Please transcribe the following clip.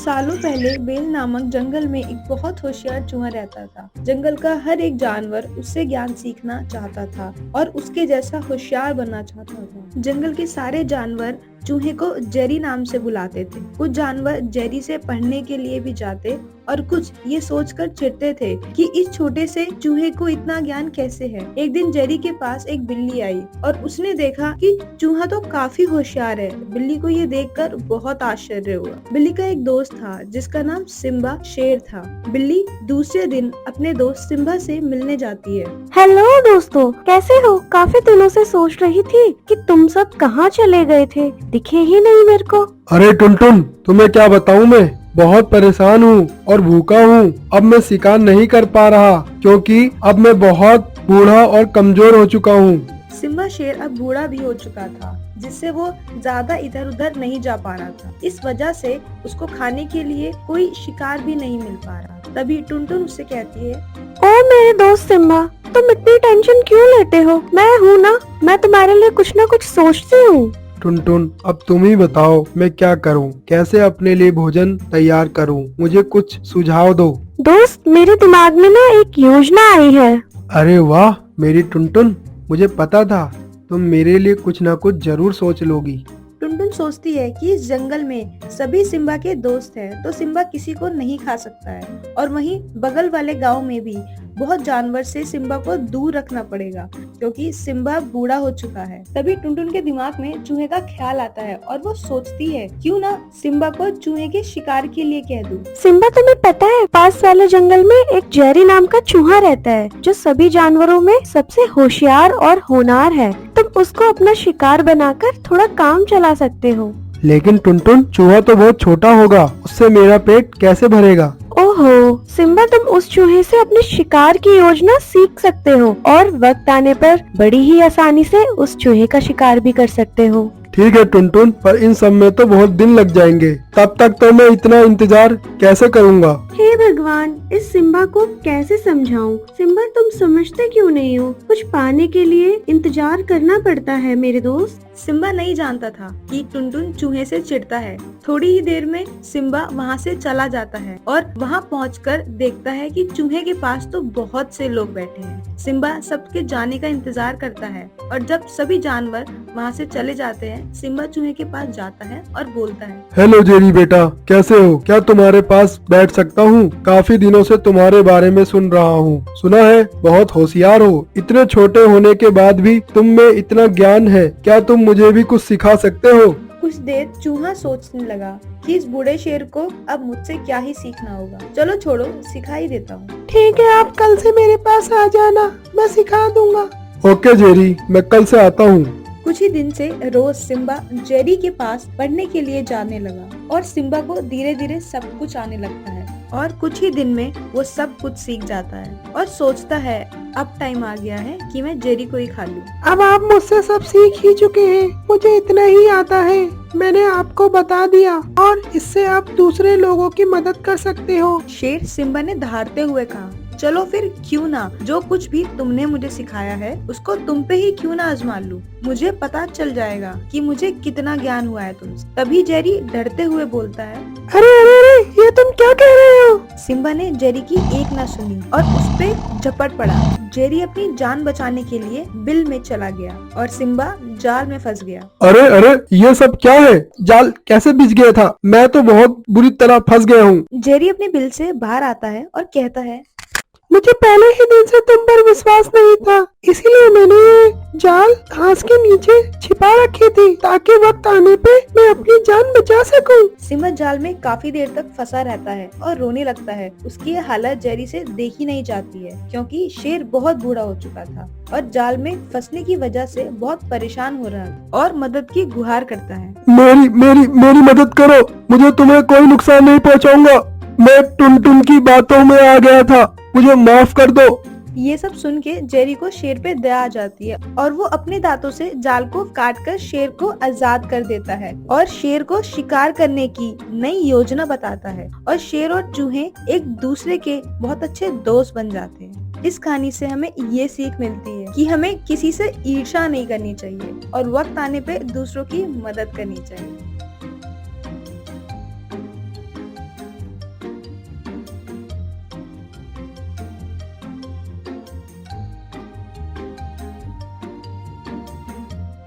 सालों पहले बेल नामक जंगल में एक बहुत होशियार चूहा रहता था। जंगल का हर एक जानवर उससे ज्ञान सीखना चाहता था और उसके जैसा होशियार बनना चाहता था। जंगल के सारे जानवर चूहे को जेरी नाम से बुलाते थे। कुछ जानवर जेरी से पढ़ने के लिए भी जाते और कुछ ये सोचकर चिढ़ते थे कि इस छोटे से चूहे को इतना ज्ञान कैसे है। एक दिन जेरी के पास एक बिल्ली आई और उसने देखा कि चूहा तो काफी होशियार है। बिल्ली को ये देखकर बहुत आश्चर्य हुआ। बिल्ली का एक दोस्त था जिसका नाम सिम्बा शेर था। बिल्ली दूसरे दिन अपने दोस्त सिम्बा से मिलने जाती है। हेलो दोस्तों, कैसे हो? काफी दिनों से सोच रही थी कि तुम सब कहाँ चले गए थे, दिखे ही नहीं मेरे को। अरे टुनटुन, तुम्हें क्या बताऊं, मैं बहुत परेशान हूँ और भूखा हूँ। अब मैं शिकार नहीं कर पा रहा क्योंकि अब मैं बहुत बूढ़ा और कमजोर हो चुका हूँ। सिम्बा शेर अब बूढ़ा भी हो चुका था, जिससे वो ज्यादा इधर उधर नहीं जा पा रहा था। इस वजह से उसको खाने के लिए कोई शिकार भी नहीं मिल पा रहा। तभी टुनटुन उससे कहती है, ओ मेरे दोस्त सिम्बा, तुम इतनी टेंशन क्यों लेते हो? मैं हूँ ना, मैं तुम्हारे लिए कुछ न कुछ सोचती हूँ। टुनटुन, अब तुम ही बताओ मैं क्या करूं, कैसे अपने लिए भोजन तैयार करूं, मुझे कुछ सुझाव दो। दोस्त, मेरे दिमाग में ना एक योजना आई है। अरे वाह मेरी टुनटुन, मुझे पता था तुम मेरे लिए कुछ ना कुछ जरूर सोच लोगी। टुनटुन सोचती है कि इस जंगल में सभी सिम्बा के दोस्त हैं, तो सिम्बा किसी को नहीं खा सकता है और वहीं बगल वाले गांव में भी बहुत जानवर से सिम्बा को दूर रखना पड़ेगा क्योंकि सिम्बा बूढ़ा हो चुका है। तभी टुनटुन के दिमाग में चूहे का ख्याल आता है और वो सोचती है क्यों ना सिम्बा को चूहे के शिकार के लिए कह दूं। सिम्बा, तुम्हें पता है पास वाले जंगल में एक जेरी नाम का चूहा रहता है जो सभी जानवरों में सबसे होशियार और होनहार है। तुम उसको अपना शिकार बनाकर थोड़ा काम चला सकते हो। लेकिन टुनटुन, चूहा तो बहुत छोटा होगा, उससे मेरा पेट कैसे भरेगा? ओहो सिम्बा, तुम उस चूहे से अपने शिकार की योजना सीख सकते हो और वक्त आने पर बड़ी ही आसानी से उस चूहे का शिकार भी कर सकते हो। ठीक है टुनटुन, पर इन सब में तो बहुत दिन लग जाएंगे। तब तक तो मैं इतना इंतजार कैसे करूँगा? हे भगवान, इस सिम्बा को कैसे समझाऊं? सिम्बा, तुम समझते क्यों नहीं हो? कुछ पाने के लिए इंतजार करना पड़ता है मेरे दोस्त। सिम्बा नहीं जानता था कि टुनटुन चूहे से चिढ़ता है। थोड़ी ही देर में सिम्बा वहाँ से चला जाता है और वहाँ पहुंचकर देखता है कि चूहे के पास तो बहुत से लोग बैठे हैं। सिम्बा सबके जाने का इंतजार करता है और जब सभी जानवर वहाँ से चले जाते हैं, सिम्बा चूहे के पास जाता है और बोलता है, हेलो जेरी बेटा, कैसे हो? क्या तुम्हारे पास बैठ सकता हूँ? काफी दिनों से तुम्हारे बारे में सुन रहा हूँ। सुना है बहुत होशियार हो। इतने छोटे होने के बाद भी तुम में इतना ज्ञान है। क्या तुम मुझे भी कुछ सिखा सकते हो? कुछ देर चूहा सोचने लगा कि इस बूढ़े शेर को अब मुझसे क्या ही सीखना होगा। चलो छोड़ो, सिखा ही देता हूँ। ठीक है, आप कल से मेरे पास आ जाना, मैं सिखा दूंगा। ओके जेरी, मैं कल से आता हूँ। कुछ ही दिन से रोज सिम्बा जेरी के पास पढ़ने के लिए जाने लगा और सिम्बा को धीरे धीरे सब कुछ आने लगता है और कुछ ही दिन में वो सब कुछ सीख जाता है और सोचता है अब टाइम आ गया है कि मैं जेरी को ही खा लूं। अब आप मुझसे सब सीख ही चुके हैं, मुझे इतना ही आता है। मैंने आपको बता दिया और इससे आप दूसरे लोगों की मदद कर सकते हो। शेर सिम्बा ने दहाड़ते हुए कहा, चलो फिर क्यों ना जो कुछ भी तुमने मुझे सिखाया है उसको तुम पे ही क्यों ना आजमा लूं। मुझे पता चल जाएगा कि मुझे कितना ज्ञान हुआ है तुमसे। तभी जेरी डरते हुए बोलता है, अरे अरे अरे, ये तुम क्या कह रहे हो? सिम्बा ने जेरी की एक ना सुनी और उस पे झपट पड़ा। जेरी अपनी जान बचाने के लिए बिल में चला गया और सिम्बा जाल में फंस गया। अरे अरे, ये सब क्या है? जाल कैसे बिछ गया था? मैं तो बहुत बुरी तरह फंस गया हूँ। जेरी अपने बिल से बाहर आता है और कहता है, मुझे पहले ही दिन से तुम पर विश्वास नहीं था, इसीलिए मैंने ये जाल घास के नीचे छिपा रखी थी ताकि वक्त आने पे मैं अपनी जान बचा सकूं। सिम्बा जाल में काफी देर तक फंसा रहता है और रोने लगता है। उसकी ये हालत जेरी से देखी नहीं जाती है क्योंकि शेर बहुत बूढ़ा हो चुका था और जाल में फंसने की वजह से बहुत परेशान हो रहा है और मदद की गुहार करता है। मेरी मेरी मेरी मदद करो, मुझे तुम्हें कोई नुकसान नहीं पहुंचाऊंगा। मैं टुनटुन की बातों में आ गया था, मुझे माफ कर दो। ये सब सुन के जेरी को शेर पे दया आ जाती है और वो अपने दांतों से जाल को काटकर शेर को आजाद कर देता है और शेर को शिकार करने की नई योजना बताता है और शेर और चूहे एक दूसरे के बहुत अच्छे दोस्त बन जाते हैं। इस कहानी से हमें ये सीख मिलती है कि हमें किसी से ईर्ष्या नहीं करनी चाहिए और वक्त आने पे दूसरों की मदद करनी चाहिए।